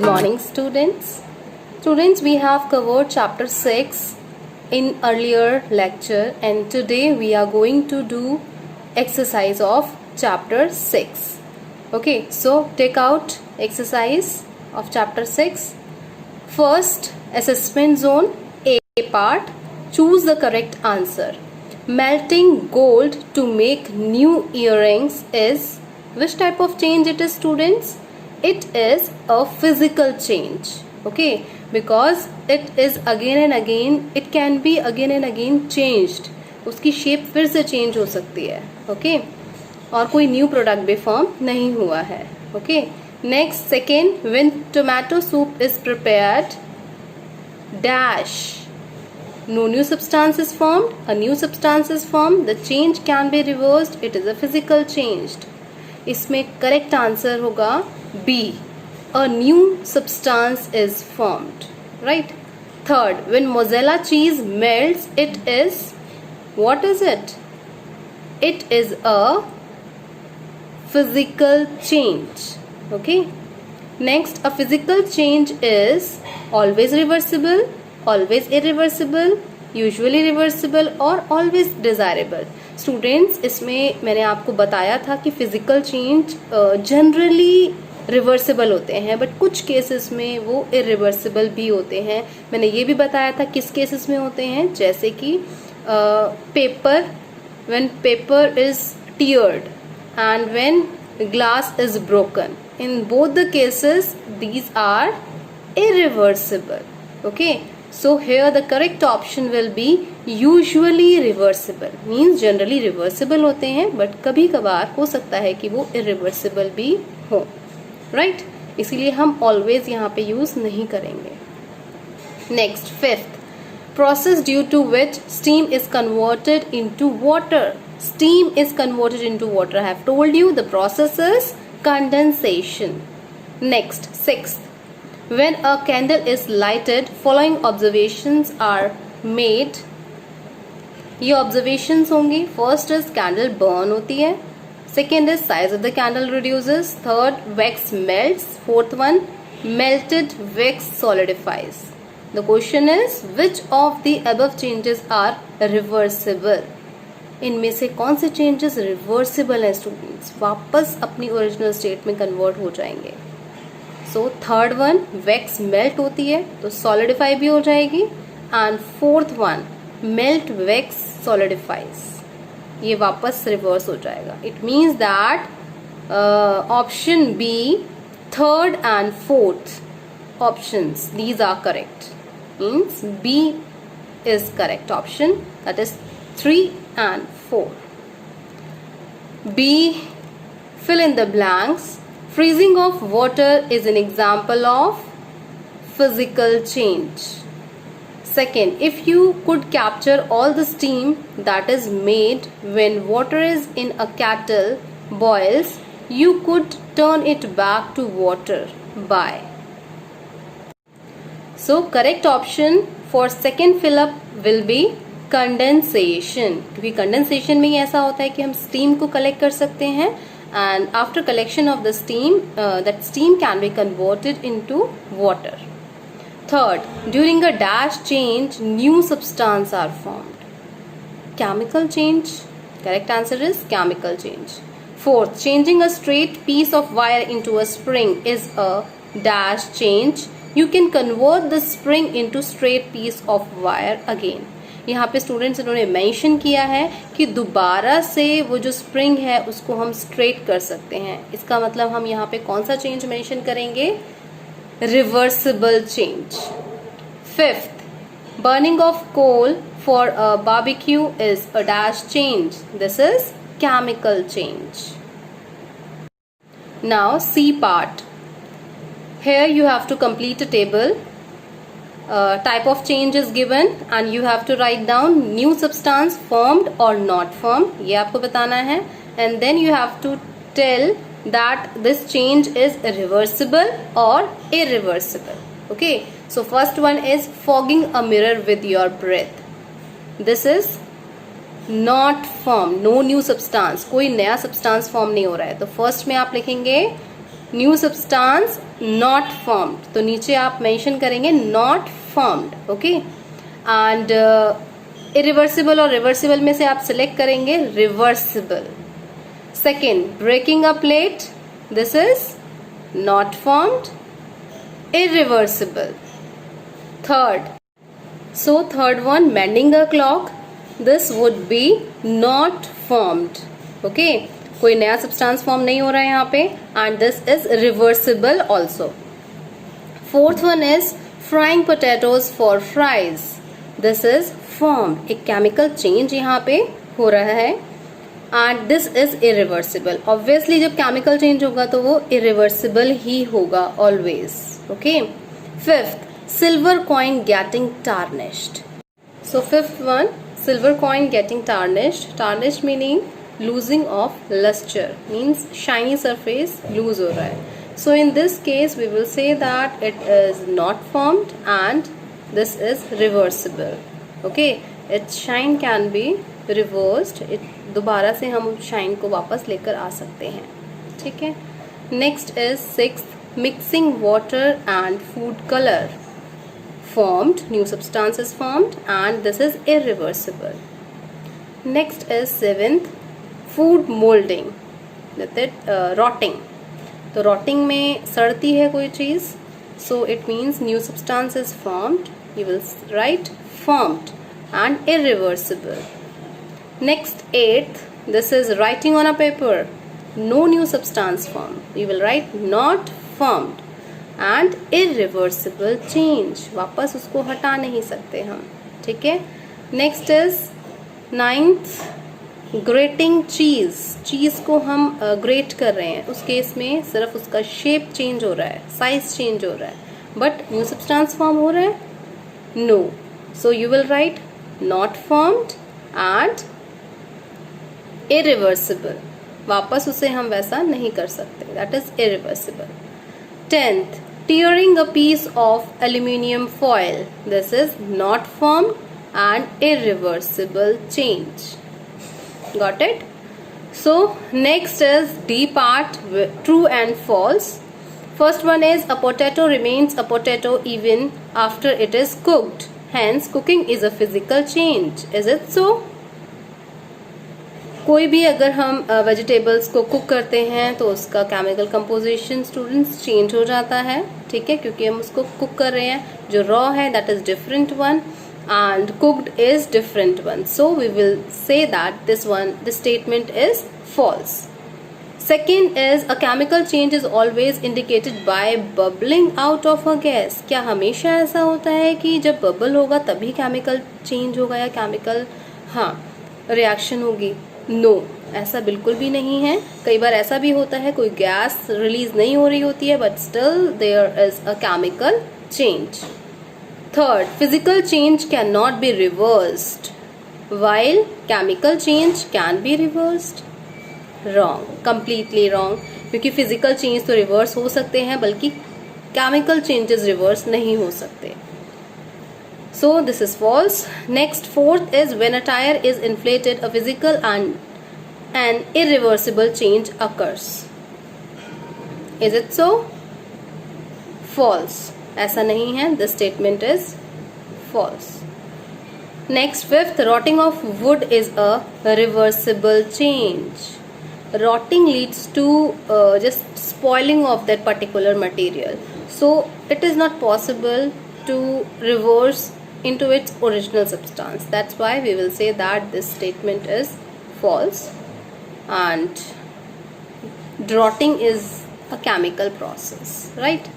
Good morning, students. Students, we have covered chapter 6 in earlier lecture, and today we are going to do exercise of chapter 6. Okay, so take out exercise of chapter 6. First, assessment zone A part. Choose the correct answer. Melting gold to make new earrings is which type of change it is, students? It is a physical change. Okay, because it is again and again, it can be again and again changed. उसकी shape फिर से change हो सकती है. Okay, और कोई new product भी form नहीं हुआ है. Okay, next second, when tomato soup is prepared dash, no new substance is formed, a new substance is formed, the change can be reversed, it is a physical change. इसमें correct answer होगा B, a new substance is formed, right? Third, when mozzarella cheese melts, it is, what is it? It is a physical change. Okay, next, a physical change is always reversible, always irreversible, usually reversible और always desirable. Students, इसमें मैंने आपको बताया था कि physical change generally reversible होते हैं, but कुछ केसेस में वो इरिवर्सिबल भी होते हैं. मैंने ये भी बताया था किस केसेस में होते हैं, जैसे कि paper, when paper is teared and when glass is broken. In both the cases these are irreversible. Okay, so here the correct option will be usually reversible, means generally reversible होते हैं, but कभी कभार हो सकता है कि वो irreversible भी हो, right? इसीलिए हम always यहाँ पे use नहीं करेंगे. Next, fifth, process due to which steam is converted into water. Steam is converted into water. I have told you the process is condensation. Next, sixth, when a candle is lighted, following observations are made. ये observations होंगी. First is candle burn होती है. Second is size of the candle reduces. Third, wax melts. Fourth one, melted wax solidifies. The question is, which of the above changes are reversible? इनमें से कौन से changes reversible हैं students? वापस अपनी original state में convert हो जाएंगे. So third one, wax melt होती है तो सॉलिडिफाई भी हो जाएगी. And fourth one, melt wax solidifies, ये वापस रिवर्स हो जाएगा. It means that option B, third and fourth options, these are correct. Means B is correct option, that is 3 and 4. B, fill in the blanks. Freezing of water is an example of physical change. Second, if you could capture all the steam that is made when water is in a kettle boils, you could turn it back to water by. So correct option for second fill up will be condensation. क्योंकि condensation में ही ऐसा होता है कि हम steam को collect कर सकते हैं, and after collection of the steam, that steam can be converted into water. Third, during a dash change, new substance are formed. Chemical change. Correct answer is chemical change. Fourth, changing a straight piece of wire into a spring is a dash change. You can convert the spring into straight piece of wire again. यहाँ पे students इन्होंने mention किया है कि दोबारा से वो जो स्प्रिंग है उसको हम स्ट्रेट कर सकते हैं. इसका मतलब हम यहाँ पे कौन सा चेंज मेंशन करेंगे? Reversible change. Fifth, burning of coal for a barbecue is a dash change. This is chemical change. Now C part. Here you have to complete a table. Type of change is given and you have to write down new substance formed or not formed, ये आपको बताना है. And then you have to tell that this change is reversible or irreversible. Okay, so first one is fogging a mirror with your breath. This is not formed, no new substance, कोई नया substance form नहीं हो रहा है. तो first में आप लिखेंगे न्यू सब्सटेंस नॉट फॉर्म्ड, तो नीचे आप मेंशन करेंगे not formed, okay. And irreversible और रिवर्सिबल में से आप सिलेक्ट करेंगे reversible. Second, breaking a plate, this is not formed, irreversible. Third, so third one, mending a clock, this would be not formed, okay, कोई नया substance form नहीं हो रहा है यहाँ पे, and this is reversible also. Fourth one is frying potatoes for fries, this is formed, एक chemical change यहाँ पे हो रहा है, and this is irreversible. Obviously जब केमिकल चेंज होगा तो वो इरिवर्सिबल ही होगा always, okay. Fifth, silver coin getting tarnished, so fifth one, silver coin getting tarnished, tarnished meaning losing of lustre, means shiny surface lose हो रहा है। So in this case we will say that it is not formed and this is reversible, okay. It's shine can be reversed, दोबारा से हम shine को वापस लेकर आ सकते हैं, ठीक है। Next is sixth, mixing water and food colour, formed, new substance is formed and this is irreversible. Next is seventh, food molding, that rotting, तो rotting में सड़ती है कोई चीज, so it means new substance is formed, you will write formed and irreversible. Next eighth, this is writing on a paper, no new substance formed, you will write not formed and irreversible change, वापस उसको हटा नहीं सकते हम, ठीक है। Next is ninth, grating चीज, चीज को हम ग्रेट कर रहे हैं, उस केस में सिर्फ उसका शेप चेंज हो रहा है, साइज चेंज हो रहा है, बट न्यू सब्सटेंस फॉर्म हो रहा है, no, so you will write not formed and irreversible, वापस उसे हम वैसा नहीं कर सकते, that is irreversible. 10th, tearing a piece of aluminium foil, this is not formed and irreversible change, got it? So next is D part, true and false. First one is a potato remains a potato even after it is cooked, hence cooking is a physical change, is it so? कोई भी अगर हम vegetables को cook करते हैं तो उसका chemical composition students change हो जाता है, ठीक है, क्योंकि हम उसको कुक कर रहे हैं, जो रॉ है that is different one and cooked is different one, so we will say that this statement is false. Second is a chemical change is always indicated by bubbling out of a gas, क्या हमेशा ऐसा होता है कि जब bubble होगा तभी chemical change होगा या केमिकल रिएक्शन होगी? नो, ऐसा बिल्कुल भी नहीं है। कई बार ऐसा भी होता है कोई गैस रिलीज नहीं हो रही होती है but still there is a chemical change. Third, physical change can not be reversed while chemical change can be reversed. Wrong, completely wrong, क्योंकि फिजिकल चेंज तो रिवर्स हो सकते हैं बल्कि केमिकल चेंजेस रिवर्स नहीं हो सकते। So this is false. Next, fourth is when a tire is inflated, a physical and an irreversible change occurs. Is it so? False. ऐसा नहीं है. This statement is false. Next, fifth, rotting of wood is a reversible change. Rotting leads to just spoiling of that particular material. So it is not possible to reverse into its original substance. That's why we will say that this statement is false and rotting is a chemical process, right?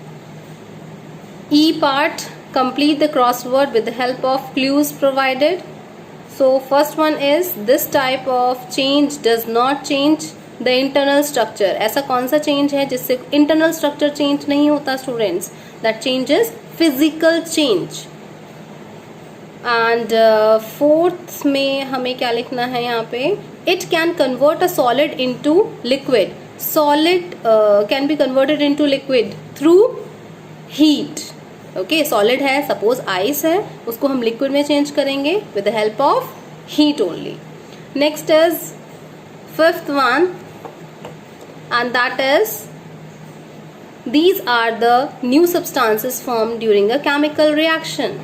E part, complete the crossword with the help of clues provided. So first one is this type of change does not change the internal structure. ऐसा कौन सा change है जिससे internal structure change नहीं होता students? That change is physical change. And fourth में हमें क्या लिखना है यहाँ पे? It can convert a solid into liquid, solid can be converted into liquid through heat, okay. Solid है, सपोज आइस है, उसको हम लिक्विड में चेंज करेंगे with the help of heat only. Next is fifth one and that is These are the new substances formed during a chemical reaction.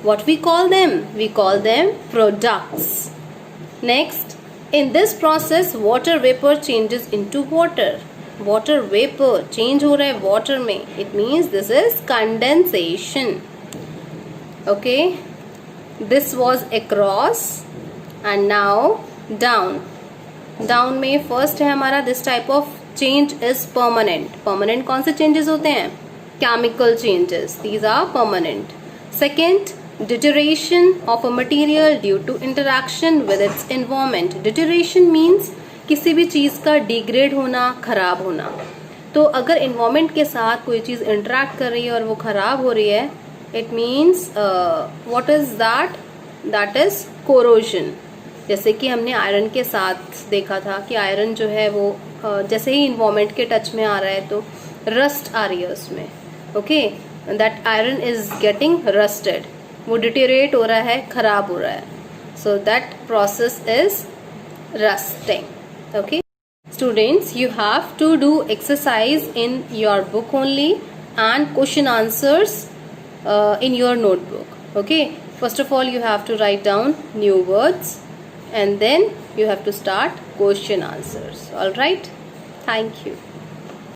What we call them? We call them products. Next, in this process water vapor changes into water. Water vapor change हो रहा है water में. It means this is condensation. Okay, this was across and now down. Down में first है हमारा this type of change is permanent. Permanent कौन से changes होते हैं? Chemical changes. These are permanent. Second, deterioration of a material due to interaction with its environment. Deterioration means किसी भी चीज का डिग्रेड होना, खराब होना. तो अगर इन्वायरमेंट के साथ कोई चीज इंटरेक्ट कर रही है और वो खराब हो रही है, it means what is that? That is corrosion. जैसे कि हमने आयरन के साथ देखा था कि आयरन जो है वो जैसे ही इन्वायरमेंट के टच में आ रहा है तो रस्ट आ रही है उसमें. Okay, that iron is getting rusted. वो डिटेरिएट हो रहा है, खराब हो रहा है. So that process is rusting. Okay, students, you have to do exercise in your book only and question answers in your notebook. Okay, first of all you have to write down new words and then you have to start question answers. All right, thank you.